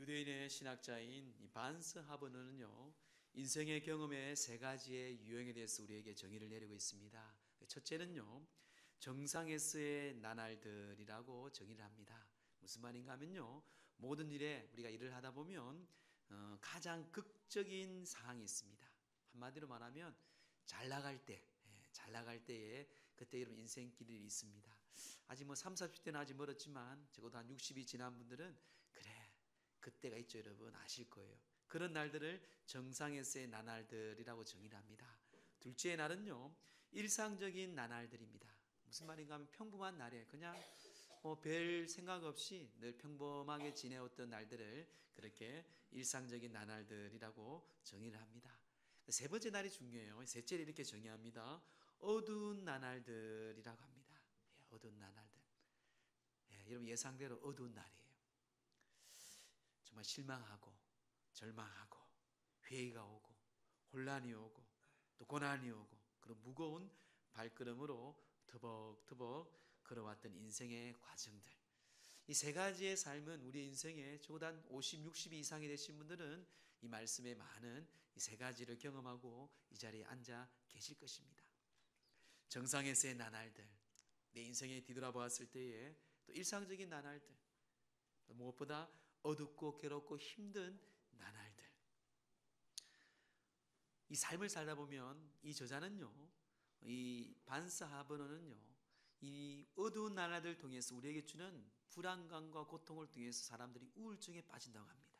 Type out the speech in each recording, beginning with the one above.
유대인의 신학자인 이 반스 하버너는요, 인생의 경험의 세 가지의 유형에 대해서 우리에게 정의를 내리고 있습니다. 첫째는요, 정상에서의 나날들이라고 정의를 합니다. 무슨 말인가 하면요, 모든 일에 우리가 일을 하다 보면 가장 극적인 상황이 있습니다. 한마디로 말하면 잘 나갈 때에 그때 여러분 인생길이 있습니다. 아직 뭐 30, 40대는 아직 멀었지만 적어도 한 60이 지난 분들은 그래 그때가 있죠. 여러분 아실 거예요. 그런 날들을 정상에서의 나날들이라고 정의를 합니다. 둘째의 날은요, 일상적인 나날들입니다. 무슨 말인가 하면 평범한 날에 그냥 뭐 별 생각 없이 늘 평범하게 지내왔던 날들을 그렇게 일상적인 나날들이라고 정의를 합니다. 세 번째 날이 중요해요. 셋째를 이렇게 정의합니다. 어두운 나날들이라고 합니다. 어두운 나날들. 여러분 예상대로 어두운 날이에요. 정말 실망하고 절망하고 회의가 오고 혼란이 오고 또 고난이 오고 그런 무거운 발걸음으로 터벅터벅 걸어왔던 인생의 과정들. 이 세 가지의 삶은 우리 인생에 적어도 한 50, 60 이상이 되신 분들은 이 말씀에 많은 이 세 가지를 경험하고 이 자리에 앉아 계실 것입니다. 정상에서의 나날들, 내 인생에 뒤돌아보았을 때에 또 일상적인 나날들, 무엇보다 어둡고 괴롭고 힘든 나날들. 이 삶을 살다 보면 이 저자는요, 이 반스 하버너는요, 이 어두운 나날들을 통해서 우리에게 주는 불안감과 고통을 통해서 사람들이 우울증에 빠진다고 합니다.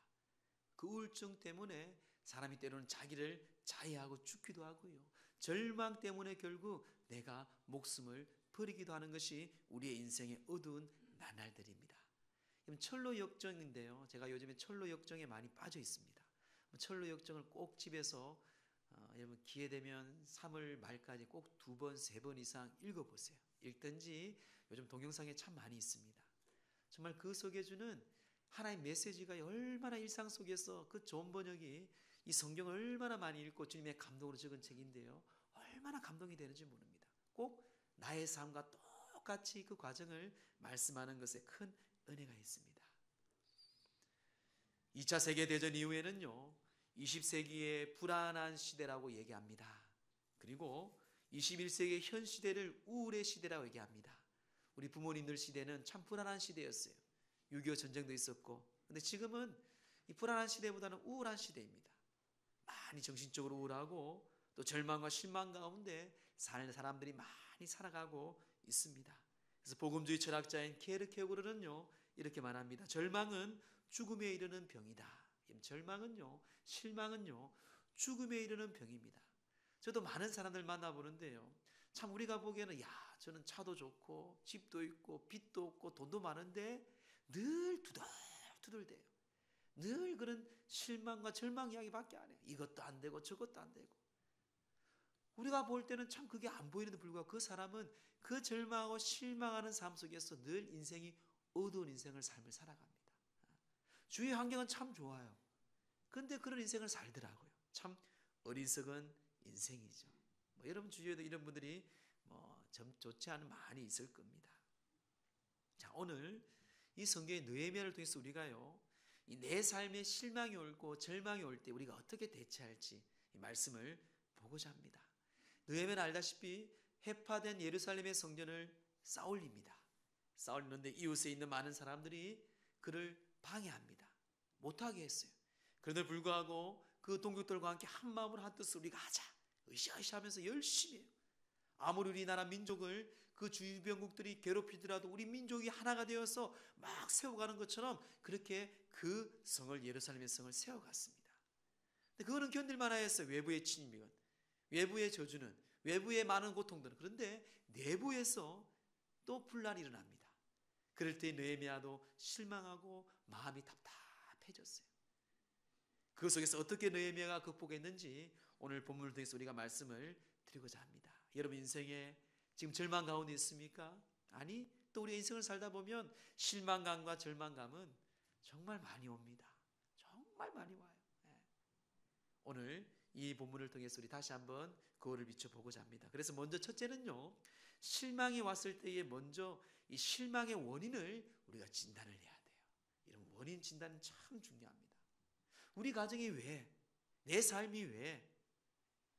그 우울증 때문에 사람이 때로는 자기를 자해하고 죽기도 하고요. 절망 때문에 결국 내가 목숨을 버리기도 하는 것이 우리의 인생의 어두운 나날들입니다. 철로 역정인데요. 제가 요즘에 철로 역정에 많이 빠져 있습니다. 철로 역정을 꼭 집에서 여러분 기회 되면 3월 말까지 꼭 2번, 3번 이상 읽어보세요. 읽든지 요즘 동영상에 참 많이 있습니다. 정말 그 속에 주는 하나의 메시지가 얼마나 일상 속에서 그 좋은 번역이 이 성경을 얼마나 많이 읽고 주님의 감동으로 적은 책인데요. 얼마나 감동이 되는지 모릅니다. 꼭 나의 삶과 똑같이 그 과정을 말씀하는 것에 큰 은혜가 있습니다. 2차 세계대전 이후에는요, 20세기의 불안한 시대라고 얘기합니다. 그리고 21세기의 현 시대를 우울의 시대라고 얘기합니다. 우리 부모님들 시대는 참 불안한 시대였어요. 6.25 전쟁도 있었고, 근데 지금은 이 불안한 시대보다는 우울한 시대입니다. 많이 정신적으로 우울하고 또 절망과 실망 가운데 사는 사람들이 많이 살아가고 있습니다. 그래서 복음주의 철학자인 케르케고르는요, 이렇게 말합니다. 절망은 죽음에 이르는 병이다. 절망은요, 실망은요, 죽음에 이르는 병입니다. 저도 많은 사람들 만나보는데요, 참 우리가 보기에는 야, 저는 차도 좋고 집도 있고 빚도 없고 돈도 많은데 늘 투덜투덜대요. 늘 그런 실망과 절망 이야기밖에 안 해요. 이것도 안 되고 저것도 안 되고. 우리가 볼 때는 참 그게 안 보이는데 불구하고 그 사람은 그 절망하고 실망하는 삶 속에서 늘 인생이 어두운 인생을 삶을 살아갑니다. 주위 환경은 참 좋아요. 그런데 그런 인생을 살더라고요. 참 어리석은 인생이죠. 여러분 주위에도 이런 분들이 좀 좋지 않은 많이 있을 겁니다. 자, 오늘 이 성경의 느헤미야를 통해서 우리가요, 이 내 삶에 실망이 올고 절망이 올 때 우리가 어떻게 대처할지 이 말씀을 보고자 합니다. 느헤미야는 알다시피 해파된 예루살렘의 성전을 쌓올립니다. 쌓올리는데 이웃에 있는 많은 사람들이 그를 방해합니다. 못하게 했어요. 그런데 불구하고 그 동족들과 함께 한 마음으로 한 뜻으로 우리가 하자. 으쌰으쌰 하면서 열심히 해요. 아무리 우리나라 민족을 그 주변국들이 괴롭히더라도 우리 민족이 하나가 되어서 막 세워가는 것처럼 그렇게 그 성을, 예루살렘의 성을 세워갔습니다. 근데 그거는 견딜만 하였어요. 외부의 침입은, 외부의 저주는, 외부의 많은 고통들은. 그런데 내부에서 또 분란이 일어납니다. 그럴 때 느헤미야도 실망하고 마음이 답답해졌어요. 그 속에서 어떻게 느헤미야가 극복했는지 오늘 본문을 통해서 우리가 말씀을 드리고자 합니다. 여러분 인생에 지금 절망 가운데 있습니까? 아니, 또 우리 인생을 살다 보면 실망감과 절망감은 정말 많이 옵니다. 정말 많이 와요. 오늘 이 본문을 통해서 우리 다시 한번 거울을 비춰보고자 합니다. 그래서 먼저 첫째는요, 실망이 왔을 때에 먼저 이 실망의 원인을 우리가 진단을 해야 돼요. 여러분 원인 진단은 참 중요합니다. 우리 가정이 왜? 내 삶이 왜?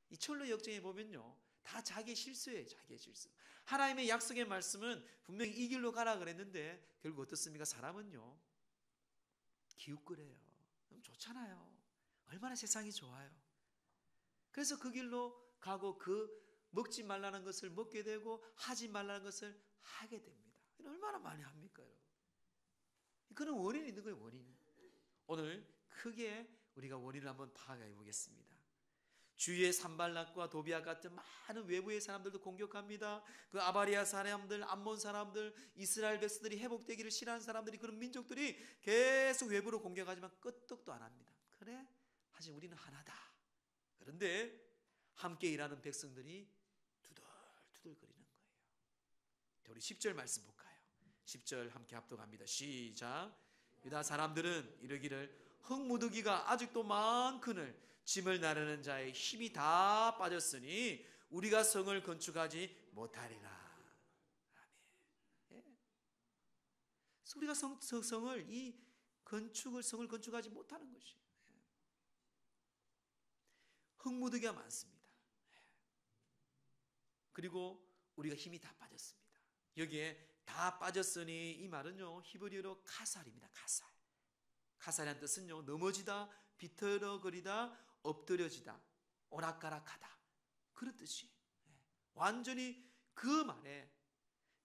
이 철로 역정에 보면요, 다 자기의 실수예요. 자기의 실수. 하나님의 약속의 말씀은 분명히 이 길로 가라 그랬는데 결국 어떻습니까? 사람은요, 기웃거려요. 너무 좋잖아요. 얼마나 세상이 좋아요. 그래서 그 길로 가고 그 먹지 말라는 것을 먹게 되고 하지 말라는 것을 하게 됩니다. 얼마나 많이 합니까, 여러분? 그런 원인이 있는 거예요, 원인이. 오늘 크게 우리가 원인을 한번 파악해 보겠습니다. 주위의 산발락과 도비아 같은 많은 외부의 사람들도 공격합니다. 그 아바리아 사람들, 암몬 사람들, 이스라엘 백성들이 회복되기를 싫어하는 사람들이, 그런 민족들이 계속 외부로 공격하지만 끄떡도 안 합니다. 그래? 하지만 우리는 하나다. 그런데 함께 일하는 백성들이 투덜투덜거리는 거예요. 자, 우리 10절 말씀 볼까요? 10절 함께 합독합니다. 시작. 유다 사람들은 이르기를 흙무더기가 아직도 많거늘 짐을 나르는 자의 힘이 다 빠졌으니 우리가 성을 건축하지 못하리라. 아멘. 예. 우리가 성을 성을 건축하지 못하는 것이에요. 예. 흙무더기가 많습니다. 예. 그리고 우리가 힘이 다 빠졌습니다. 여기에 다 빠졌으니 이 말은요, 히브리어로 카살입니다. 카살. 카살이라는 뜻은요, 넘어지다, 비틀어거리다, 엎드려지다, 오락가락하다, 그런 뜻이에요. 완전히 그 말에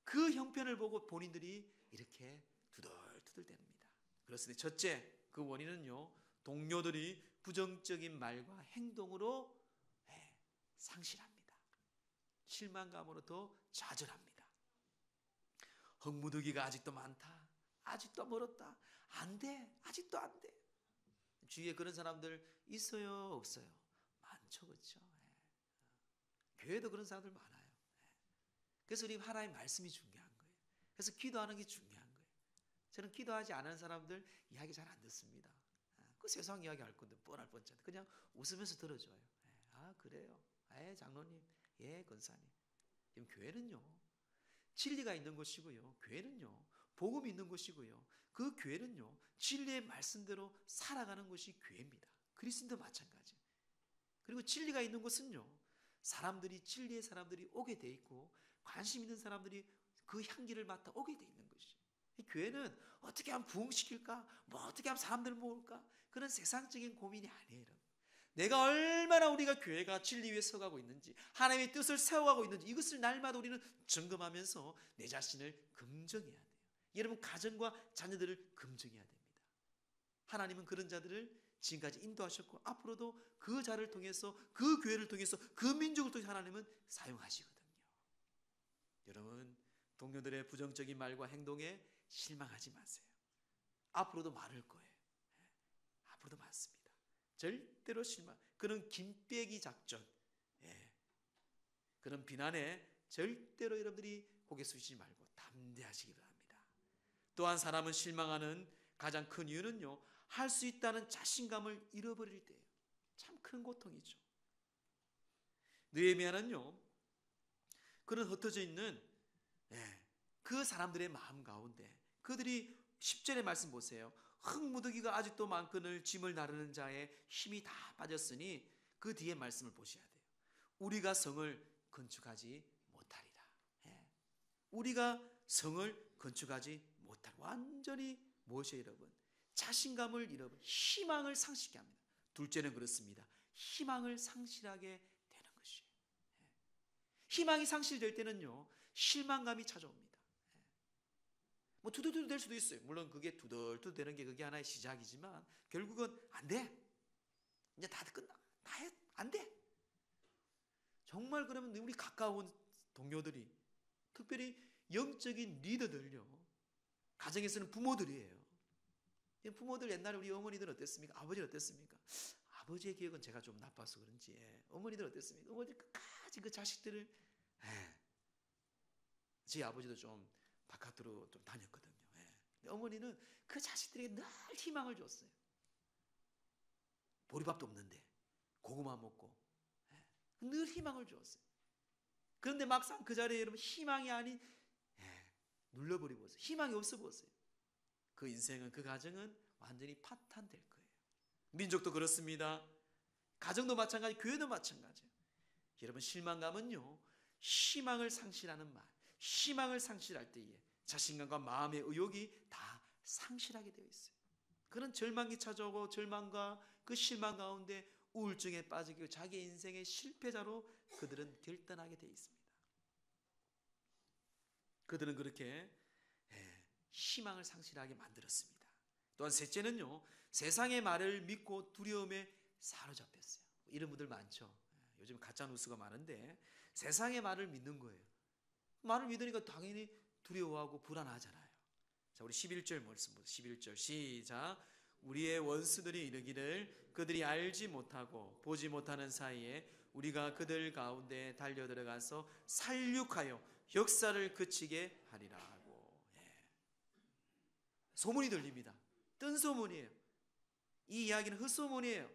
그 형편을 보고 본인들이 이렇게 투덜투덜대립니다. 그렇습니다. 첫째, 그 원인은요, 동료들이 부정적인 말과 행동으로 상실합니다. 실망감으로 더 좌절합니다. 흙무더기가 아직도 많다, 아직도 멀었다, 안 돼, 아직도 안 돼. 주위에 그런 사람들 있어요, 없어요? 많죠, 그렇죠? 교회도 그런 사람들 많아요. 그래서 우리 하나님의 말씀이 중요한 거예요. 그래서 기도하는 게 중요한 거예요. 저는 기도하지 않은 사람들 이야기 잘 안 듣습니다. 그 세상 이야기 할 건데 뻔할 뻔찮아. 그냥 웃으면서 들어줘요. 아, 그래요? 예, 장로님, 예, 권사님. 지금 교회는요, 진리가 있는 곳이고요, 교회는요, 복음이 있는 곳이고요, 그 교회는요, 진리의 말씀대로 살아가는 곳이 교회입니다. 그리스도도 마찬가지. 그리고 진리가 있는 곳은요, 진리의 사람들이 오게 돼 있고 관심 있는 사람들이 그 향기를 맡아 오게 돼 있는 것이. 이 교회는 어떻게 하면 부흥시킬까, 뭐 어떻게 하면 사람들을 모을까, 그런 세상적인 고민이 아니에요, 여러분. 내가 얼마나 우리가 교회가 진리 위에 서가고 있는지, 하나님의 뜻을 세워가고 있는지, 이것을 날마다 우리는 점검하면서 내 자신을 긍정해야 돼요. 여러분 가정과 자녀들을 긍정해야 됩니다. 하나님은 그런 자들을 지금까지 인도하셨고 앞으로도 그 자를 통해서, 그 교회를 통해서, 그 민족을 통해서 하나님은 사용하시거든요. 여러분, 동료들의 부정적인 말과 행동에 실망하지 마세요. 앞으로도 많을 거예요. 앞으로도 많습니다. 절대로 그런 김빼기 작전, 그런 비난에 절대로 여러분들이 고개 숙이지 말고 담대하시기 바랍니다. 또한 사람은 실망하는 가장 큰 이유는요, 할 수 있다는 자신감을 잃어버릴 때예요. 참 큰 고통이죠. 느헤미야는요, 그런 흩어져 있는 그 사람들의 마음 가운데 그들이 10절의 말씀 보세요. 흙무더기가 아직도 많거늘 짐을 나르는 자의 힘이 다 빠졌으니, 그 뒤에 말씀을 보셔야 돼요. 우리가 성을 건축하지 못하리라. 우리가 성을 건축하지 못할, 완전히 무엇이에요, 여러분? 자신감을 잃어버려 희망을 상실하게 합니다. 둘째는 그렇습니다. 희망을 상실하게 되는 것이에요. 희망이 상실될 때는요, 실망감이 찾아옵니다. 뭐 투덜투덜 될 수도 있어요. 물론 그게 투덜투덜 되는 게 그게 하나의 시작이지만 결국은 안 돼. 이제 다 끝나. 안 돼. 정말 그러면 우리 가까운 동료들이, 특별히 영적인 리더들요, 가정에서는 부모들이에요. 부모들, 옛날에 우리 어머니들 어땠습니까? 아버지는 어땠습니까? 아버지의 기억은 제가 좀 나빠서 그런지, 어머니들 어땠습니까? 어머니 끝까지 그 자식들을, 제 아버지도 좀 바깥으로 좀 다녔거든요. 근데 어머니는 그 자식들에게 늘 희망을 줬어요. 보리밥도 없는데 고구마 먹고 늘 희망을 주었어요. 그런데 막상 그 자리에 여러분 희망이 아닌 눌러버리고 있어요. 희망이 없어 보였어요. 그 인생은, 그 가정은 완전히 파탄될 거예요. 민족도 그렇습니다. 가정도 마찬가지, 교회도 마찬가지예요. 여러분, 실망감은요, 희망을 상실하는 말, 희망을 상실할 때에 자신감과 마음의 의욕이 다 상실하게 되어 있어요. 그런 절망이 찾아오고 절망과 그 실망 가운데 우울증에 빠지고 자기 인생의 실패자로 그들은 결단하게 되어 있습니다. 그들은 그렇게 희망을 상실하게 만들었습니다. 또한 셋째는요, 세상의 말을 믿고 두려움에 사로잡혔어요. 이런 분들 많죠. 요즘 가짜 뉴스가 많은데 세상의 말을 믿는 거예요. 말을 믿으니까 당연히 두려워하고 불안하잖아요. 자, 우리 11절 말씀 보세요. 11절 시작. 우리의 원수들이 이르기를 그들이 알지 못하고 보지 못하는 사이에 우리가 그들 가운데 달려 들어가서 살육하여 역사를 그치게 하리라 하고. 소문이 들립니다. 뜬 소문이에요. 이 이야기는 헛소문이에요.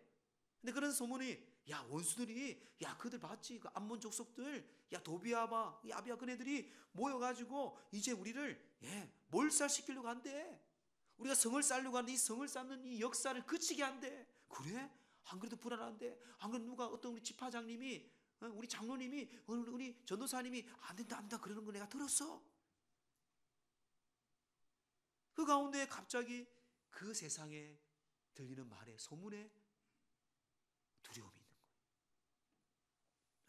근데 그런 소문이, 야, 원수들이, 야, 그들 봤지? 그 암몬 족속들, 야, 도비아바, 야비아 그네들이 모여가지고 이제 우리를 몰살시키려고 한대. 우리가 성을 쌓으려고 하는데 이 성을 쌓는 이 역사를 그치게 한대. 그래? 안 그래도 불안한데? 안 그래도 누가 어떤 우리 지파장님이, 우리 장로님이, 우리 전도사님이 안 된다, 안 된다 그러는 거 내가 들었어. 그 가운데 갑자기 그 세상에 들리는 말에, 소문에 두려움이 있는 거예요.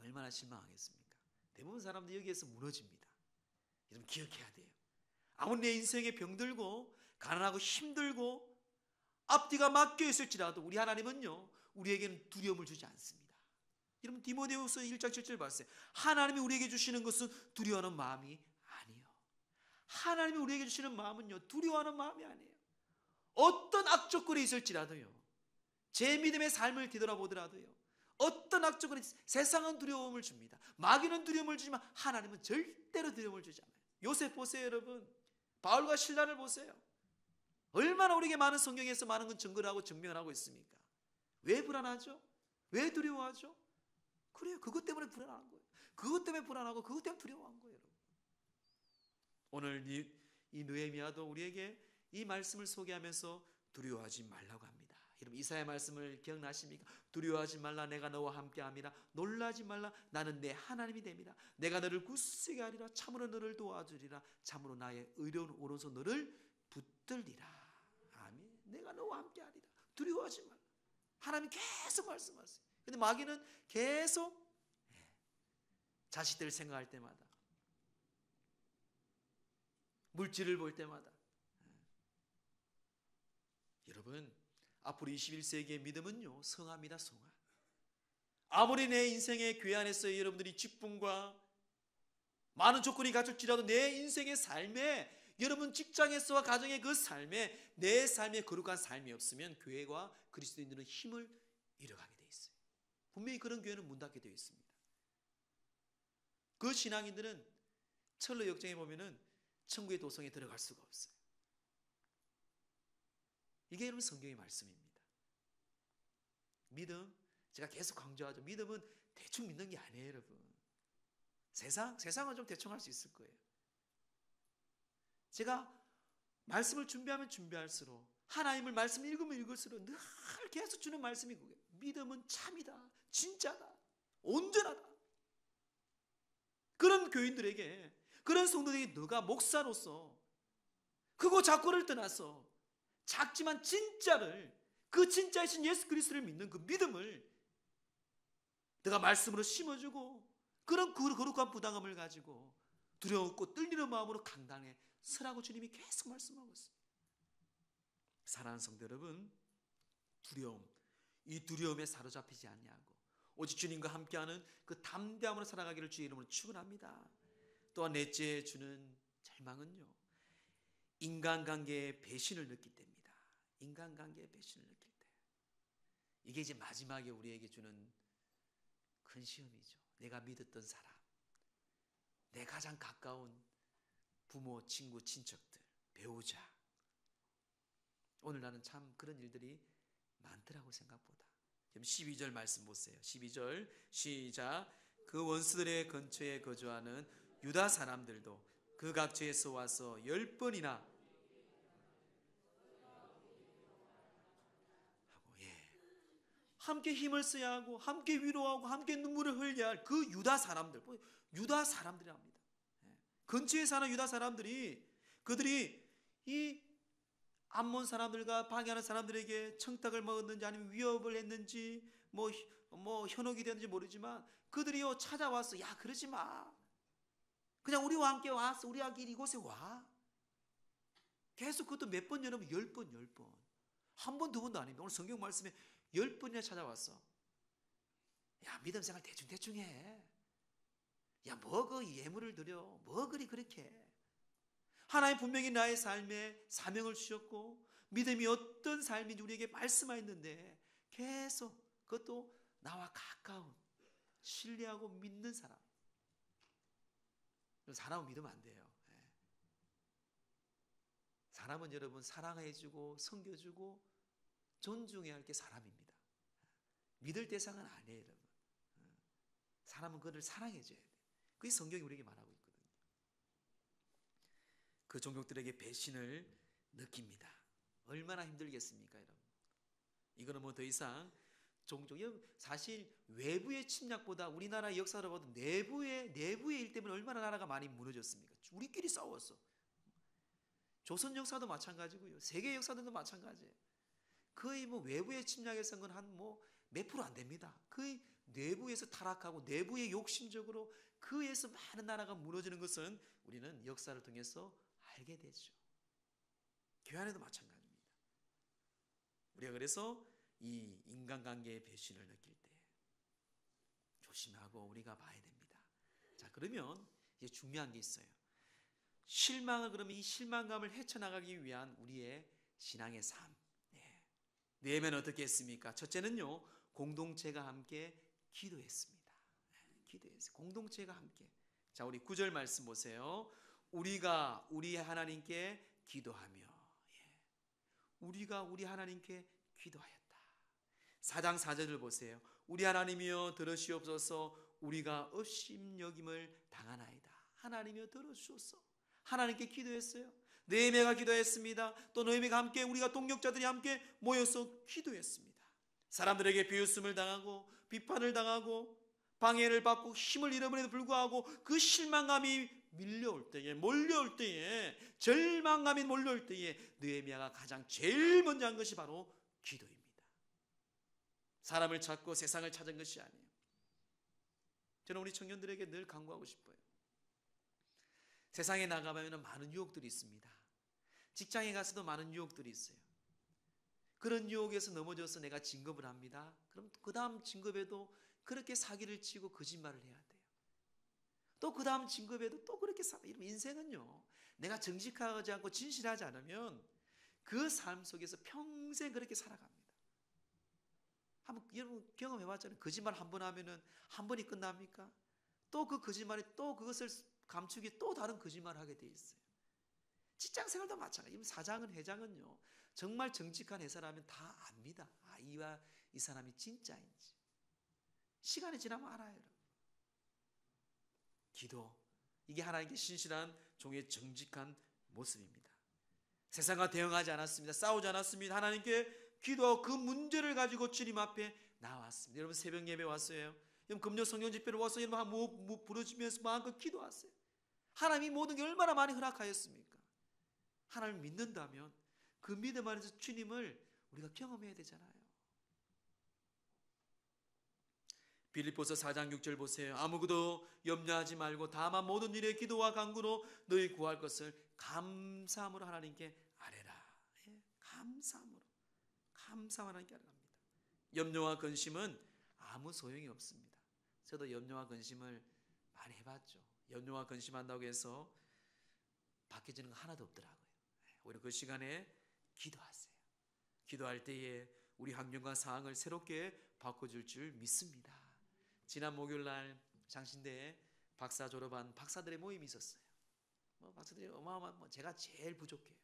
얼마나 실망하겠습니까? 대부분 사람들이 여기에서 무너집니다. 여러분, 기억해야 돼요. 아무리 내 인생에 병들고 가난하고 힘들고 앞뒤가 막혀 있을지라도 우리 하나님은요, 우리에게는 두려움을 주지 않습니다. 여러분, 디모데후서 1장 7절 봤어요. 하나님이 우리에게 주시는 것은 두려워하는 마음이 아니에요. 하나님이 우리에게 주시는 마음은요, 두려워하는 마음이 아니에요. 어떤 악조건이 있을지라도요, 제 믿음의 삶을 뒤돌아보더라도요, 어떤 악조건이, 세상은 두려움을 줍니다. 마귀는 두려움을 주지만 하나님은 절대로 두려움을 주지 않아요. 요셉 보세요, 여러분. 바울과 실라를 보세요. 얼마나 우리에게 많은 성경에서 많은 건 증거를 하고 증명을 하고 있습니까? 왜 불안하죠? 왜 두려워하죠? 그래요, 그것 때문에 불안한 거예요. 그것 때문에 불안하고 그것 때문에 두려워한 거예요, 여러분. 오늘 이 느헤미야도 우리에게 이 말씀을 소개하면서 두려워하지 말라고 합니다. 여러분, 이사야 말씀을 기억나십니까? 두려워하지 말라, 내가 너와 함께함이라. 놀라지 말라, 나는 내 하나님이 됨이라. 내가 너를 굳세게 하리라. 참으로 너를 도와주리라. 참으로 나의 의로운 오른손 너를 붙들리라. 아멘. 내가 너와 함께하리라. 두려워하지 말라. 하나님이 계속 말씀하세요. 근데 마귀는 계속 자식들을 생각할 때마다, 물질을 볼 때마다, 여러분, 앞으로 21세기의 믿음은요, 성화입니다. 성화. 아무리 내 인생의 교회 안에서 여러분들이 직분과 많은 조건이 갖출지라도 내 인생의 삶에, 여러분 직장에서와 가정의 그 삶에, 내 삶에 거룩한 삶이 없으면 교회와 그리스도인들은 힘을 잃어가게 되어 있어요. 분명히 그런 교회는 문 닫게 되어 있습니다. 그 신앙인들은 철로 역정에 보면은 천국의 도성에 들어갈 수가 없어요. 이게 여러분 성경의 말씀입니다. 믿음, 제가 계속 강조하죠. 믿음은 대충 믿는 게 아니에요, 여러분. 세상은 좀 대충 할 수 있을 거예요. 제가 말씀을 준비하면 준비할수록, 하나님을 말씀 읽으면 읽을수록 늘 계속 주는 말씀이 그거예요. 믿음은 참이다, 진짜다, 온전하다. 그런 교인들에게, 그런 성도들에게 너가 목사로서 크고 작고를 떠나서 작지만 진짜를, 그 진짜이신 예수 그리스도를 믿는 그 믿음을 내가 말씀으로 심어주고, 그런 거룩한 부담감을 가지고 두려웠고 떨리는 마음으로 강단에 서라고 주님이 계속 말씀하고 있습니다. 사랑하는 성도 여러분, 이 두려움에 사로잡히지 아니하고 오직 주님과 함께하는 그 담대함으로 살아가기를 주의 이름으로 축원합니다. 또한 넷째 주는 절망은요, 인간관계의 배신을 느낄 때입니다. 인간관계의 배신을 느낄 때, 이게 이제 마지막에 우리에게 주는 큰 시험이죠. 내가 믿었던 사람, 내 가장 가까운 부모, 친구, 친척들, 배우자, 오늘 나는 참 그런 일들이 많더라고 생각보다. 12절 말씀 보세요. 12절 시작. 그 원수들의 근처에 거주하는 유다 사람들도 그 각처에서 와서 10번이나 함께 힘을 써야 하고 함께 위로하고 함께 눈물을 흘려야 할 그 유다 사람들, 유다 사람들이랍니다. 근처에 사는 유다 사람들이 그들이 이 암몬 사람들과 방해하는 사람들에게 청탁을 먹었는지 아니면 위협을 했는지 뭐 현혹이 됐는지 모르지만 그들이요 찾아왔어. 야 그러지 마. 그냥 우리와 함께 와서 우리와 함께 이곳에 와. 계속 그것도 몇 번 여러분 10번 10번. 한 번 두 번도 아닙니다. 오늘 성경 말씀에 10번이나 찾아왔어. 야 믿음 생활 대충 해. 야 뭐 그 예물을 드려. 뭐 그렇게 해. 하나님 분명히 나의 삶에 사명을 주셨고 믿음이 어떤 삶인지 우리에게 말씀하였는데 계속 그것도 나와 가까운 신뢰하고 믿는 사람은 믿으면 안 돼요. 사람은 여러분 사랑해주고 섬겨주고 존중해야 할 게 사람입니다. 믿을 대상은 아니에요 여러분. 사람은 그를 사랑해줘야 돼요. 그게 성경이 우리에게 말하고 있거든요. 그 종족들에게 배신을 느낍니다. 얼마나 힘들겠습니까 여러분. 이거는 뭐 더 이상 사실 외부의 침략보다 우리나라 역사를 봐도 내부의 일 때문에 얼마나 나라가 많이 무너졌습니까? 우리끼리 싸웠어. 조선 역사도 마찬가지고요. 세계 역사들도 마찬가지예요. 거의 뭐 외부의 침략에서는 한 몇 프로 안 됩니다. 거의 내부에서 타락하고 내부의 욕심적으로 그에서 많은 나라가 무너지는 것은 우리는 역사를 통해서 알게 되죠. 교회 안에도 마찬가지입니다. 우리가 그래서 이 인간관계의 배신을 느낄 때 조심하고 우리가 봐야 됩니다. 자 그러면 이제 중요한 게 있어요. 그러면 이 실망감을 헤쳐나가기 위한 우리의 신앙의 삶. 느헤미야는 어떻게 했습니까? 첫째는요, 공동체가 함께 기도했습니다. 기도했어요. 공동체가 함께. 자, 우리 9절 말씀 보세요. 우리가 우리 하나님께 기도하며. 우리가 우리 하나님께 기도하였다. 4장 4절을 보세요. 우리 하나님이여 들으시옵소서. 우리가 업심여김을 당하나이다. 하나님이여 들어주소서. 하나님께 기도했어요. 느헤미야가 기도했습니다. 또 느헤미야가 함께 우리가 동역자들이 함께 모여서 기도했습니다. 사람들에게 비웃음을 당하고 비판을 당하고 방해를 받고 힘을 잃어버림에도 불구하고 그 실망감이 몰려올 때에 절망감이 몰려올 때에 느헤미야가 가장 제일 먼저 한 것이 바로 기도입니다. 사람을 찾고 세상을 찾은 것이 아니에요. 저는 우리 청년들에게 늘 강구하고 싶어요. 세상에 나가면 많은 유혹들이 있습니다. 직장에 가서도 많은 유혹들이 있어요. 그런 유혹에서 넘어져서 내가 진급을 합니다. 그럼 그 다음 진급에도 그렇게 사기를 치고 거짓말을 해야 돼요. 또 그 다음 진급에도 또 그렇게 이러면 인생은요, 내가 정직하지 않고 진실하지 않으면 그 삶 속에서 평생 그렇게 살아갑니다. 한번 여러분 경험해봤잖아요. 거짓말 한 번 하면은 한 번이 끝납니까? 또 그 거짓말에 또 그것을 감추기 또 다른 거짓말을 하게 돼 있어요. 직장 생활도 마찬가지예요. 사장은 회장은요, 정말 정직한 회사라면 다 압니다. 이 사람이 진짜인지. 시간이 지나면 알아요. 여러분. 기도, 이게 하나님께 신실한 종의 정직한 모습입니다. 세상과 대응하지 않았습니다. 싸우지 않았습니다. 하나님께 기도하고 그 문제를 가지고 주님 앞에 나왔습니다. 여러분 새벽 예배 왔어요. 여러분 금요 성령 집회를 와서 여러분 부르시면서 마음껏 기도하세요. 하나님이 모든 게 얼마나 많이 허락하였습니까? 하나님을 믿는다면 그 믿음 안에서 주님을 우리가 경험해야 되잖아요. 빌립보서 4장 6절 보세요. 아무것도 염려하지 말고 다만 모든 일에 기도와 간구로 너희 구할 것을 감사함으로 하나님께 아뢰라. 감사함으로 하나님께 아뢰랍니다. 염려와 근심은 아무 소용이 없습니다. 저도 염려와 근심을 많이 해봤죠. 염려와 근심한다고 해서 바뀌어지는 거 하나도 없더라고요. 오히려 그 시간에 기도하세요. 기도할 때에 우리 환경과 상황을 새롭게 바꿔줄 줄 믿습니다. 지난 목요일날 장신대에 박사 졸업한 박사들의 모임이 있었어요. 박사들이 어마어마한 제가 제일 부족해요.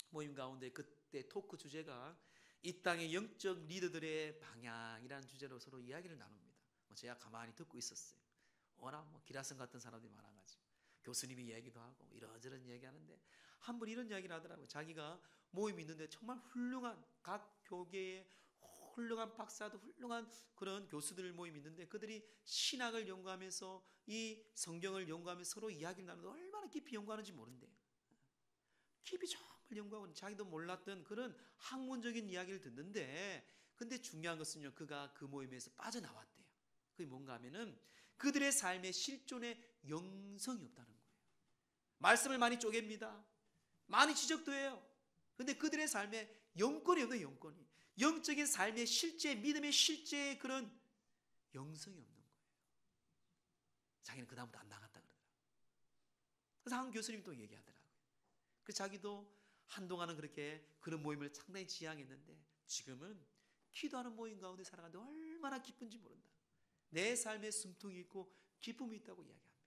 모임 가운데 그때 토크 주제가 이 땅의 영적 리더들의 방향이라는 주제로 서로 이야기를 나눕니다. 제가 가만히 듣고 있었어요. 워낙 기라성 같은 사람들이 많아가지고 교수님이 이야기도 하고 이런저런 이야기하는데 한 분 이런 이야기를 하더라고요. 자기가 모임이 있는데 정말 훌륭한 각 교계의 훌륭한 박사도 훌륭한 그런 교수들 모임이 있는데 그들이 신학을 연구하면서 이 성경을 연구하면서 서로 이야기를 나누는데 얼마나 깊이 연구하는지 모른대요. 깊이 정말 연구하고 자기도 몰랐던 그런 학문적인 이야기를 듣는데 근데 중요한 것은요, 그가 그 모임에서 빠져나왔대요. 그게 뭔가 하면은 그들의 삶의 실존의 영성이 없다는 거예요. 말씀을 많이 쪼갭니다. 많이 지적도 해요. 근데 그들의 삶에 영권이 없는 영권이. 영적인 삶의 실제, 믿음의 실제의 그런 영성이 없는 거예요. 자기는 그다음부터 안 나갔다 그러더라고요. 그래서 한 교수님이 또 얘기하더라고요. 그래서 자기도 한동안은 그렇게 그런 모임을 상당히 지향했는데 지금은 기도하는 모임 가운데 살아가는데 얼마나 기쁜지 모른다. 내 삶에 숨통이 있고 기쁨이 있다고 이야기합니다.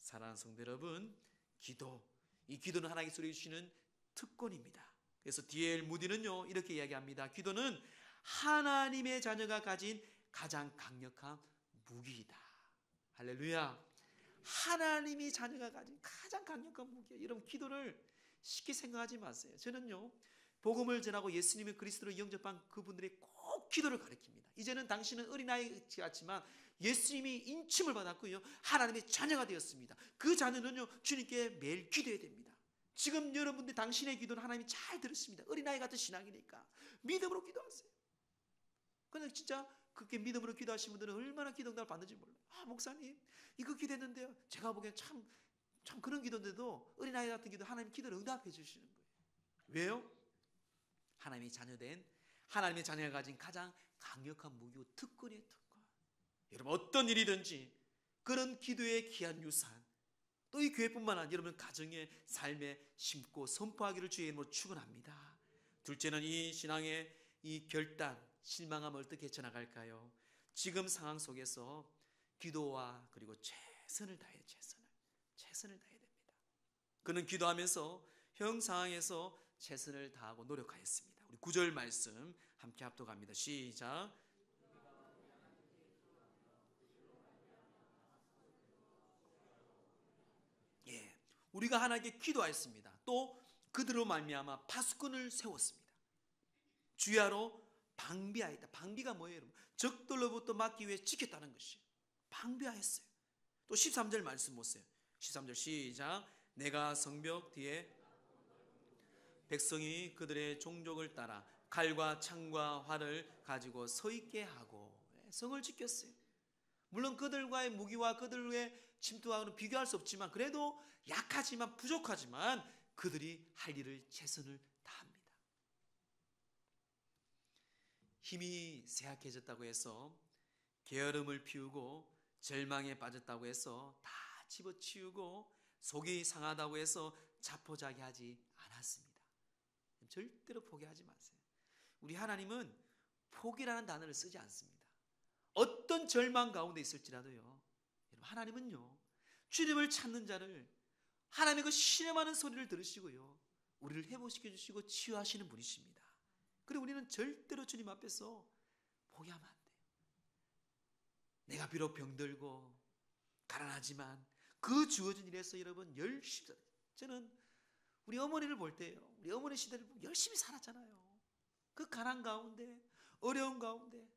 사랑하는 성도 여러분, 기도, 이 기도는 하나님께서 우리에게 주시는 특권입니다. 그래서 D.L. 무디는요 이렇게 이야기합니다. 기도는 하나님의 자녀가 가진 가장 강력한 무기이다. 할렐루야. 하나님이 자녀가 가진 가장 강력한 무기예요. 여러분, 기도를 쉽게 생각하지 마세요. 저는요 복음을 전하고 예수님의 그리스도로 영접한 그분들의 꼭 기도를 가르칩니다. 이제는 당신은 어린아이 같지만 예수님이 인침을 받았고요, 하나님의 자녀가 되었습니다. 그 자녀는요 주님께 매일 기도해야 됩니다. 지금 여러분들 당신의 기도는 하나님이 잘 들으십니다. 어린아이 같은 신앙이니까 믿음으로 기도하세요. 근데 진짜 그렇게 믿음으로 기도하신 분들은 얼마나 기도 응답을 받는지 몰라요. 아, 목사님 이거 기도했는데요, 제가 보기엔 참 그런 기도인데도 어린아이 같은 기도 하나님 기도를 응답해 주시는 거예요. 왜요? 하나님의 자녀된, 하나님의 자녀가 가진 가장 강력한 무기고 특권이에요. 특권. 여러분, 어떤 일이든지 그런 기도의 귀한 유산, 또 이 교회뿐만 아니라 여러분 가정의 삶에 심고 선포하기를 주의 이름으로 축원합니다. 둘째는 이 신앙의 이 결단, 실망함을 어떻게 헤쳐나갈까요? 지금 상황 속에서 기도와 그리고 최선을 다해야 최선을 다해야 됩니다. 그는 기도하면서 형 상황에서 최선을 다하고 노력하였습니다. 우리 9절 말씀 함께 합독합니다. 시작. 예, 우리가 하나님께 기도하였습니다. 또 그들로 말미암아 파수꾼을 세웠습니다. 주야로 방비하였다. 방비가 뭐예요, 여러분? 적들로부터 막기 위해 지켰다는 것이 방비하였어요. 또 13절 말씀 보세요. 13절 시작. 내가 성벽 뒤에 백성이 그들의 종족을 따라 칼과 창과 활을 가지고 서 있게 하고 성을 지켰어요. 물론 그들과의 무기와 그들의 침투하고는 비교할 수 없지만 그래도 약하지만 부족하지만 그들이 할 일을 최선을 다합니다. 힘이 쇠약해졌다고 해서 게으름을 피우고 절망에 빠졌다고 해서 다 집어치우고 속이 상하다고 해서 자포자기하지 않았습니다. 절대로 포기하지 마세요. 우리 하나님은 포기라는 단어를 쓰지 않습니다. 어떤 절망 가운데 있을지라도요, 하나님은요 주님을 찾는 자를 하나님의 그 신음하는 소리를 들으시고요 우리를 회복시켜 주시고 치유하시는 분이십니다. 그리고 우리는 절대로 주님 앞에서 포기하면 안 돼요. 내가 비록 병들고 가난하지만 그 주어진 일에서 여러분 열심히, 저는 우리 어머니를 볼 때요, 우리 어머니 시대를 열심히 살았잖아요. 그 가난 가운데, 어려운 가운데,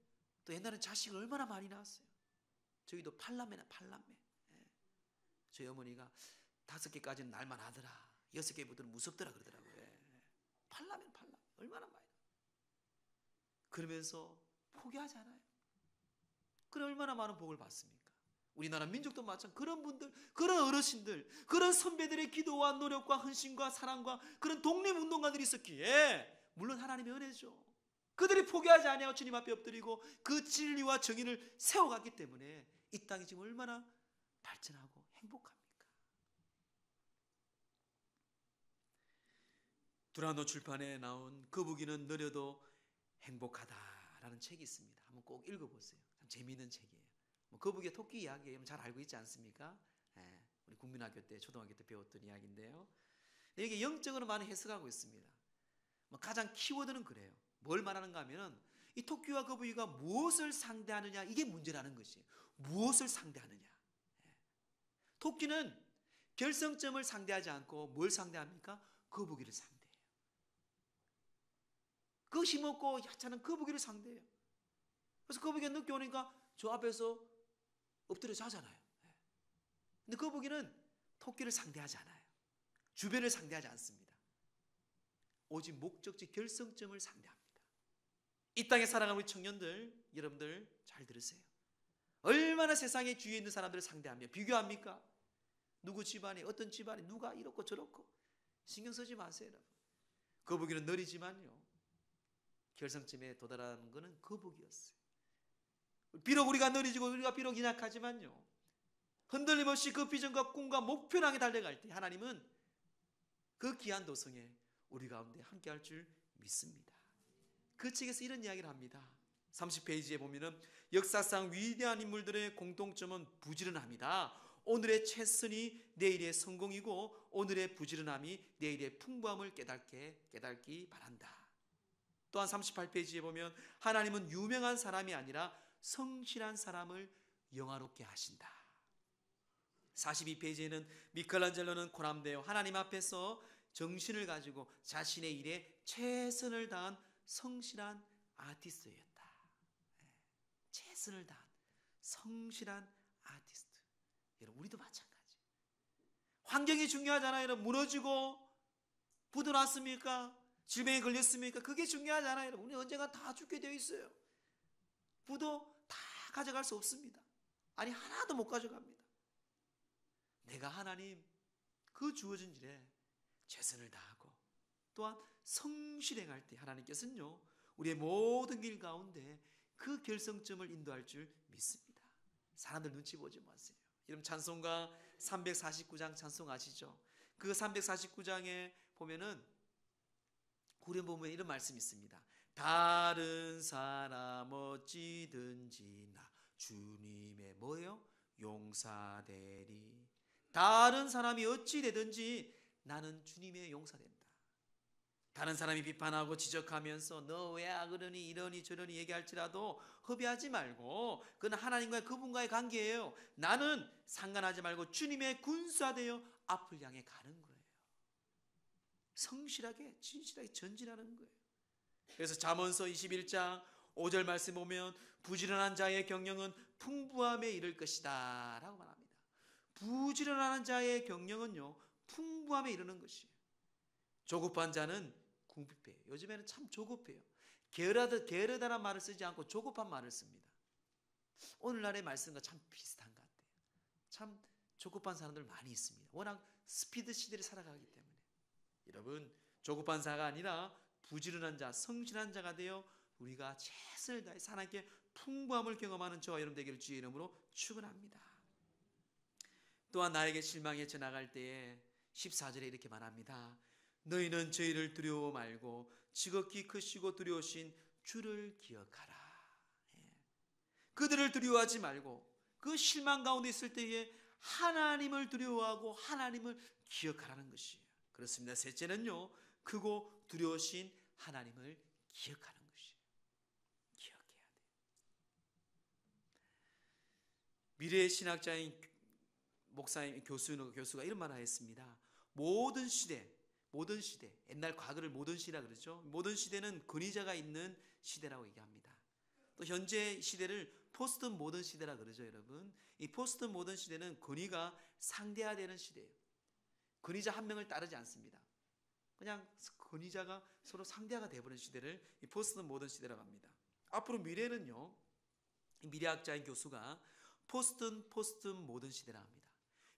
또 옛날엔 자식을 얼마나 많이 낳았어요. 저희도 팔남매나 팔남매. 예. 저희 어머니가 5개까지는 날만 하더라, 6개부터는 무섭더라 그러더라고요. 예. 팔남매 얼마나 많이. 그러면서 포기하지 않아요. 그래 얼마나 많은 복을 받습니까? 우리나라 민족도 마찬가지. 그런 분들, 그런 어르신들, 그런 선배들의 기도와 노력과 헌신과 사랑과 그런 독립운동가들이 있었기에 물론 하나님의 은혜죠. 그들이 포기하지 아니하고 주님 앞에 엎드리고 그 진리와 정의를 세워갔기 때문에 이 땅이 지금 얼마나 발전하고 행복합니까? 두라노 출판에 나온 거북이는 느려도 행복하다라는 책이 있습니다. 한번 꼭 읽어보세요. 참 재미있는 책이에요. 거북이의 토끼 이야기 잘 알고 있지 않습니까? 예, 우리 국민학교 때, 초등학교 때 배웠던 이야기인데요. 이게 영적으로 많이 해석하고 있습니다. 가장 키워드는 그래요. 뭘 말하는가 하면 이 토끼와 거북이가 무엇을 상대하느냐, 이게 문제라는 것이에요. 무엇을 상대하느냐. 예. 토끼는 결성점을 상대하지 않고 뭘 상대합니까? 거북이를 상대해요. 그 힘없고 야차는 거북이를 상대해요. 그래서 거북이가 늦게 오니까 저 앞에서 엎드려 자잖아요. 근데 거북이는 토끼를 상대하지 않아요. 주변을 상대하지 않습니다. 오직 목적지 결성점을 상대합니다. 이 땅에 살아가는 우리 청년들, 여러분들 잘 들으세요. 얼마나 세상의 주위에 있는 사람들을 상대하며 비교합니까? 누구 집안에, 어떤 집안에 누가 이렇고 저렇고 신경 쓰지 마세요. 여러분. 거북이는 느리지만요, 결성점에 도달하는 것은 거북이였어요. 비록 우리가 느리지고 우리가 비록 연약하지만요, 흔들림 없이 그 비전과 꿈과 목표를 향해 달려갈 때 하나님은 그 귀한 도성에 우리 가운데 함께할 줄 믿습니다. 그 책에서 이런 이야기를 합니다. 30페이지에 보면은 역사상 위대한 인물들의 공통점은 부지런함이다. 오늘의 최선이 내일의 성공이고 오늘의 부지런함이 내일의 풍부함을 깨닫기 바란다. 또한 38페이지에 보면 하나님은 유명한 사람이 아니라 성실한 사람을 영화롭게 하신다. 42페이지에는 미켈란젤로는 고난되어 하나님 앞에서 정신을 가지고 자신의 일에 최선을 다한 성실한 아티스트였다. 최선을 다한 성실한 아티스트. 여러분, 우리도 마찬가지. 환경이 중요하잖아요. 여러분, 무너지고 부도났습니까? 질병에 걸렸습니까? 그게 중요하잖아요. 여러분, 우리 언젠가 다 죽게 되어 있어요. 부도 다 가져갈 수 없습니다. 아니, 하나도 못 가져갑니다. 내가 하나님 그 주어진 일에 최선을 다하고 또한 성실행할 때 하나님께서는요, 우리의 모든 길 가운데 그 결성점을 인도할 줄 믿습니다. 사람들 눈치 보지 마세요. 여러분, 찬송가 349장 찬송 아시죠? 그 349장에 보면은 후렴 보면 이런 말씀이 있습니다. 다른 사람 어찌든지 나 주님의 뭐예요? 용사되리. 다른 사람이 어찌 되든지 나는 주님의 용사된다. 다른 사람이 비판하고 지적하면서 너 왜 그러니 이러니 저러니 얘기할지라도 허비하지 말고 그건 하나님과의 그분과의 관계예요. 나는 상관하지 말고 주님의 군사되어 앞을 향해 가는 거예요. 성실하게 진실하게 전진하는 거예요. 그래서 잠언서 21장 5절 말씀 보면 부지런한 자의 경영은 풍부함에 이를 것이다 라고 말합니다. 부지런한 자의 경영은요, 풍부함에 이르는 것이에요. 조급한 자는 궁핍해요. 요즘에는 참 조급해요. 게으르다는 말을 쓰지 않고 조급한 말을 씁니다. 오늘날의 말씀과 참 비슷한 것 같아요. 참 조급한 사람들 많이 있습니다. 워낙 스피드 시대를 살아가기 때문에. 여러분, 조급한 자가 아니라 부지런한 자, 성실한 자가 되어 우리가 최선을 다해서 하나님께 풍부함을 경험하는 저와 여러분 되기를 주의 이름으로 축원합니다. 또한 나에게 실망해 지나갈 때에 14절에 이렇게 말합니다. 너희는 저희를 두려워 말고 지극히 크시고 두려우신 주를 기억하라. 그들을 두려워하지 말고 그 실망 가운데 있을 때에 하나님을 두려워하고 하나님을 기억하라는 것이에요. 그렇습니다. 셋째는요, 크고 두려우신 하나님을 기억하는 것이에요. 기억해야 돼요. 미래의 신학자인 목사님 교수가 이런 말을 했습니다. 모든 시대, 옛날 과거를 모던 시대라 그러죠. 모던 시대는 권위자가 있는 시대라고 얘기합니다. 또 현재 시대를 포스트 모던 시대라 그러죠, 여러분. 이 포스트 모던 시대는 권위가 상대화되는 시대예요. 권위자 한 명을 따르지 않습니다. 그냥 권위자가 서로 상대가 되어버린 시대를 이 포스트 모던 시대라고 합니다. 앞으로 미래는요, 미래학자인 교수가 포스트 모던 시대라 합니다.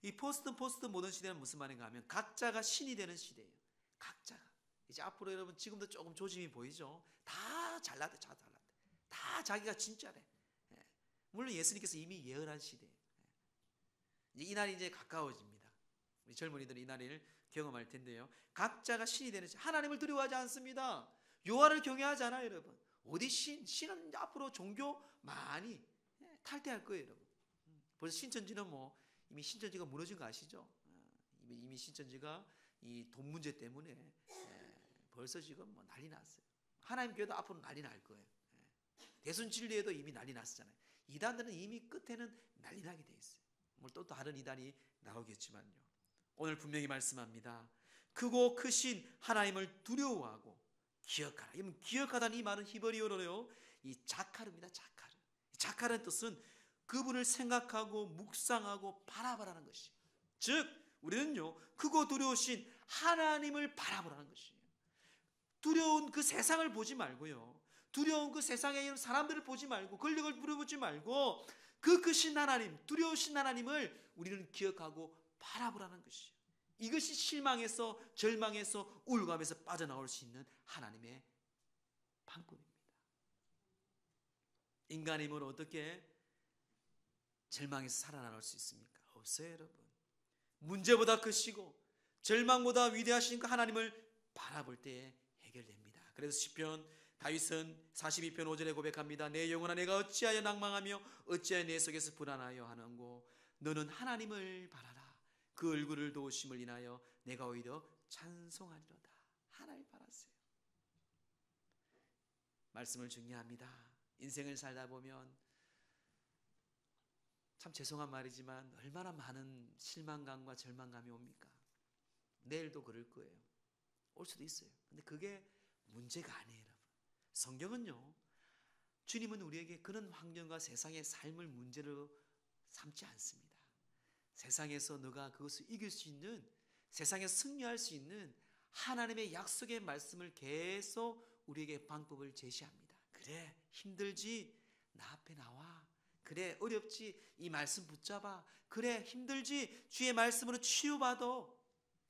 이 포스트 모던 시대는 무슨 말인가 하면 각자가 신이 되는 시대예요. 각자가. 이제 앞으로 여러분 지금도 조금 조짐이 보이죠? 다 잘났대. 다 자기가 진짜래. 물론 예수님께서 이미 예언한 시대예요. 이 날이 이제 가까워집니다. 우리 젊은이들은 이 날을 경험할 텐데요. 각자가 신이 되는 시대. 하나님을 두려워하지 않습니다. 여호와를 경외하잖아요, 여러분. 어디 신은 앞으로 종교 많이 탈퇴할 거예요, 여러분. 벌써 신천지는 이미 신천지가 무너진 거 아시죠? 이미 신천지가 이 돈 문제 때문에 벌써 지금 난리 났어요. 하나님 교회도 앞으로 난리 날 거예요. 대순 진리에도 이미 난리 났잖아요. 이단들은 이미 끝에는 난리 나게 돼 있어요. 물론 또 다른 이단이 나오겠지만요. 오늘 분명히 말씀합니다. 크고 크신 하나님을 두려워하고 기억하라. 기억하다는 이 말은 히브리어로요, 이 자카르입니다. 자카르. 자카르의 뜻은 그분을 생각하고 묵상하고 바라보라는 것이에요. 즉 우리는요, 크고 두려우신 하나님을 바라보라는 것이에요. 두려운 그 세상을 보지 말고요, 두려운 그 세상에 있는 사람들을 보지 말고, 권력을 물어보지 말고, 그 크신 하나님, 두려우신 하나님을 우리는 기억하고 바라보라는 것이에요. 이것이 실망에서, 절망에서, 우울감에서 빠져나올 수 있는 하나님의 방법입니다. 인간의 힘으로 어떻게 절망에서 살아나올 수 있습니까? 없어요, 여러분. 문제보다 크시고 절망보다 위대하신 그 하나님을 바라볼 때에 해결됩니다. 그래서 시편 다윗은 42편 5절에 고백합니다. 내 영혼아, 내가 어찌하여 낭망하며 어찌하여 내 속에서 불안하여 하는고, 너는 하나님을 바라라. 그 얼굴을 도우심을 인하여 내가 오히려 찬송하리로다. 하나님 바라세요. 말씀을 정리합니다. 인생을 살다 보면 참 죄송한 말이지만 얼마나 많은 실망감과 절망감이 옵니까? 내일도 그럴 거예요. 올 수도 있어요. 근데 그게 문제가 아니에요, 여러분. 성경은요, 주님은 우리에게 그런 환경과 세상의 삶을 문제로 삼지 않습니다. 세상에서 너가 그것을 이길 수 있는, 세상에서 승리할 수 있는 하나님의 약속의 말씀을 계속 우리에게 방법을 제시합니다. 그래, 힘들지? 나 앞에 나와. 그래, 어렵지? 이 말씀 붙잡아. 그래, 힘들지? 주의 말씀으로 치유받아.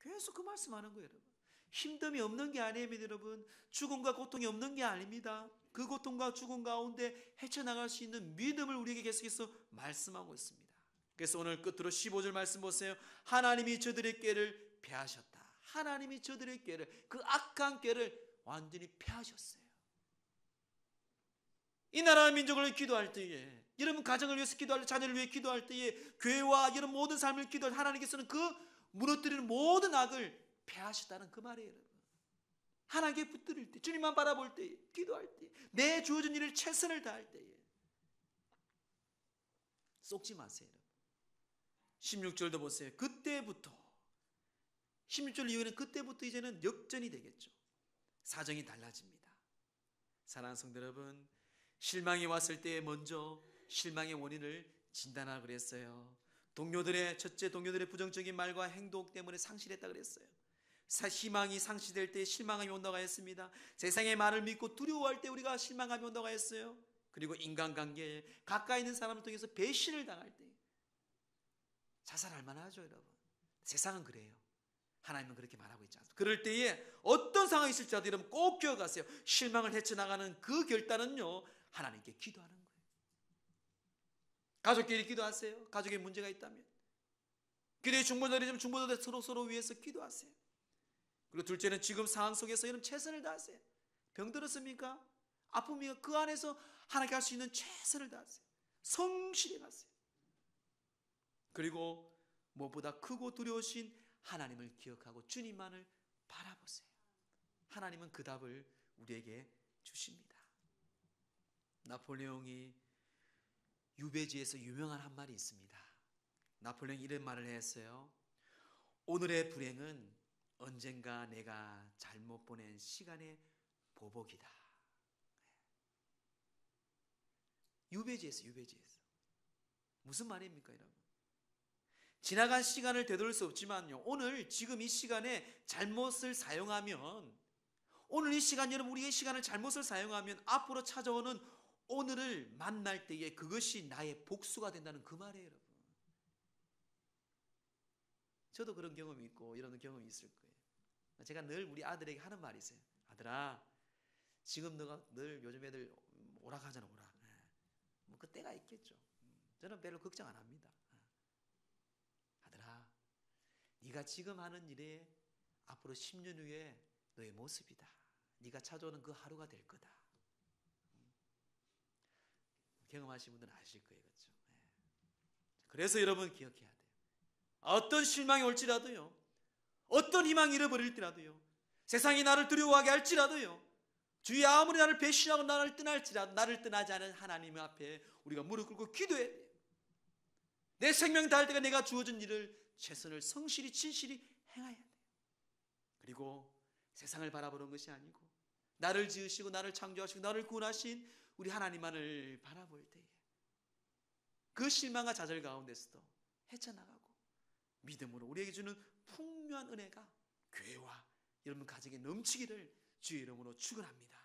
계속 그 말씀하는 거예요, 여러분. 힘듦이 없는 게 아닙니다, 여러분. 죽음과 고통이 없는 게 아닙니다. 그 고통과 죽음 가운데 헤쳐나갈 수 있는 믿음을 우리에게 계속해서 말씀하고 있습니다. 그래서 오늘 끝으로 15절 말씀 보세요. 하나님이 저들의 꾀를 패하셨다. 하나님이 저들의 꾀를, 그 악한 꾀를 완전히 패하셨어요. 이 나라와 민족을 기도할 때에, 여러분 가정을 위해서 기도할 때, 자녀를 위해 기도할 때에, 교회와 여러분 모든 삶을 기도할 때 하나님께서는 그 무너뜨리는 모든 악을 패하셨다는 그 말이에요, 여러분. 하나님께 붙들릴 때, 주님만 바라볼 때, 기도할 때, 내 주어진 일을 최선을 다할 때에 속지 마세요, 여러분. 16절도 보세요. 그때부터, 16절 이후에는 그때부터 이제는 역전이 되겠죠. 사정이 달라집니다. 사랑하는 성도 여러분, 실망이 왔을 때 먼저 실망의 원인을 진단하라 그랬어요. 첫째 동료들의 부정적인 말과 행동 때문에 상실했다 그랬어요. 희망이 상실될 때 실망함이 온다고 했습니다. 세상의 말을 믿고 두려워할 때 우리가 실망함이 온다고 했어요. 그리고 인간관계에 가까이 있는 사람을 통해서 배신을 당할 때 자살할 만하죠, 여러분. 세상은 그래요. 하나님은 그렇게 말하고 있지 않습니다. 그럴 때에 어떤 상황이 있을지라도 여러분 꼭 기억하세요. 실망을 헤쳐나가는 그 결단은요, 하나님께 기도하는 거예요. 가족끼리 기도하세요. 가족에 문제가 있다면. 그래, 중보자들이면 중보자들 서로 위해서 기도하세요. 그리고 둘째는 지금 상황 속에서 여러분 최선을 다하세요. 병들었습니까? 아픔이가 그 안에서 하나님께 할 수 있는 최선을 다하세요. 성실히 가세요. 그리고 무엇보다 크고 두려우신 하나님을 기억하고 주님만을 바라보세요. 하나님은 그 답을 우리에게 주십니다. 나폴레옹이 유배지에서 유명한 한 말이 있습니다. 나폴레옹이 이런 말을 했어요. 오늘의 불행은 언젠가 내가 잘못 보낸 시간의 보복이다. 유배지에서 무슨 말입니까, 여러분? 지나간 시간을 되돌릴 수 없지만요, 오늘 지금 이 시간에 잘못을 사용하면, 오늘 이 시간, 여러분 우리의 시간을 잘못을 사용하면 앞으로 찾아오는 오늘을 만날 때에 그것이 나의 복수가 된다는 그 말이에요, 여러분. 저도 그런 경험이 있고 이런 경험이 있을 거예요. 제가 늘 우리 아들에게 하는 말이 있어요. 아들아, 지금 너가 늘 요즘 애들 오락하잖아, 오락. 뭐 그 때가 있겠죠. 저는 별로 걱정 안 합니다. 아들아, 네가 지금 하는 일에 앞으로 10년 후에 너의 모습이다. 네가 찾아오는 그 하루가 될 거다. 경험하신 분들은 아실 거예요, 그렇죠? 그래서 여러분 기억해야 돼요. 어떤 실망이 올지라도요, 어떤 희망이 잃어버릴지라도요, 세상이 나를 두려워하게 할지라도요, 주위 아무리 나를 배신하고 나를 떠날지라도 나를 떠나지 않은 하나님 앞에 우리가 무릎 꿇고 기도해야 돼요. 내 생명 다할 때가 내가 주어진 일을 최선을 성실히 진실히 행해야 돼요. 그리고 세상을 바라보는 것이 아니고 나를 지으시고 나를 창조하시고 나를 구원하신 우리 하나님만을 바라볼 때에 그 실망과 좌절 가운데서도 헤쳐나가고 믿음으로 우리에게 주는 풍요한 은혜가 교회와 여러분 가정에 넘치기를 주의 이름으로 축원합니다.